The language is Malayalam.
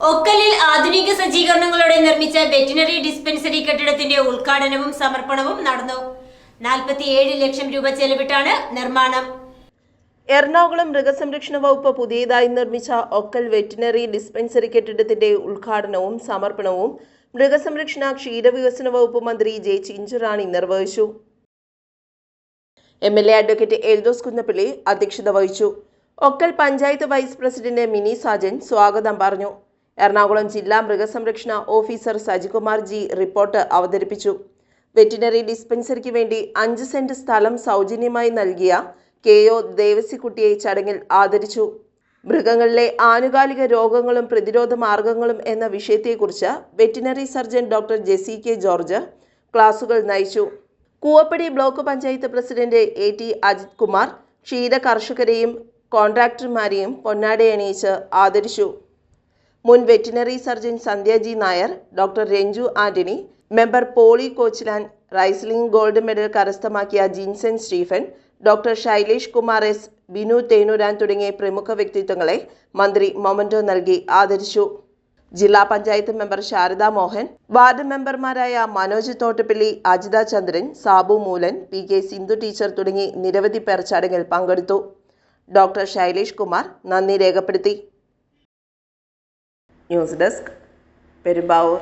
ഒക്കലിൽ ആധുനിക സജ്ജീകരണങ്ങളോടെ നിർമ്മിച്ച വെറ്റിനറി ഡിസ്പെൻസറി കെട്ടിടത്തിന്റെ ഉദ്ഘാടനവും സമർപ്പണവും നടന്നു. 47 ലക്ഷം രൂപ ചെലവിട്ടാണ് നിർമ്മാണം. എറണാകുളം മൃഗസംരക്ഷണ വകുപ്പ് പുതിയതായി നിർമ്മിച്ച ഒക്കൽ വെറ്റിനറി ഡിസ്പെൻസറി കെട്ടിടത്തിന്റെ ഉദ്ഘാടനവും സമർപ്പണവും മൃഗസംരക്ഷണ ക്ഷീരവികസന വകുപ്പ് മന്ത്രി ജെ ചിഞ്ചുറാണി നിർവഹിച്ചു. MLA അഡ്വക്കേറ്റ് എൽദോസ് കുന്നപ്പള്ളി അധ്യക്ഷത വഹിച്ചു. ഒക്കൽ പഞ്ചായത്ത് വൈസ് പ്രസിഡന്റ് മിനി സാജൻ സ്വാഗതം പറഞ്ഞു. എറണാകുളം ജില്ലാ മൃഗസംരക്ഷണ ഓഫീസർ സജികുമാർ ജി റിപ്പോർട്ട് അവതരിപ്പിച്ചു. വെറ്റിനറി ഡിസ്പെൻസറിക്ക് വേണ്ടി 5 സെന്റ് സ്ഥലം സൗജന്യമായി നൽകിയ KO ദേവസിക്കുട്ടിയെ ചടങ്ങിൽ ആദരിച്ചു. മൃഗങ്ങളിലെ ആനുകാലിക രോഗങ്ങളും പ്രതിരോധ മാർഗങ്ങളും എന്ന വിഷയത്തെക്കുറിച്ച് veterinary surgeon doctor Jessy K George ക്ലാസുകൾ നയിച്ചു. Koovappady block panchayat president AT Ajith Kumar ക്ഷീര കർഷകരെയും കോൺട്രാക്ടർമാരെയും പൊന്നാടയണിയിച്ച് ആദരിച്ചു. മുൻ veterinary surgeon Sandhya G Nair, doctor Renju Antony, member Poly Kochilan, റൈസ്ലിംഗ് ഗോൾഡ് മെഡൽ കരസ്ഥമാക്കിയ ജിൻസൺ സ്റ്റീഫൻ, ഡോക്ടർ ശൈലേഷ് കുമാർ S, ബിനു തേനൂരാൻ തുടങ്ങിയ പ്രമുഖ വ്യക്തിത്വങ്ങളെ മന്ത്രി മൊമന്റോ നൽകി ആദരിച്ചു. ജില്ലാ പഞ്ചായത്ത് മെമ്പർ ശാരദ മോഹൻ, വാർഡ് മെമ്പർമാരായ മനോജ് തോട്ടപ്പള്ളി, അജിത ചന്ദ്രൻ, സാബു മൂലൻ, PK സിന്ധു ടീച്ചർ തുടങ്ങി നിരവധി പേർ ചടങ്ങിൽ പങ്കെടുത്തു. ഡോക്ടർ ശൈലേഷ് കുമാർ നന്ദി രേഖപ്പെടുത്തി. News desk, Perumbavoor.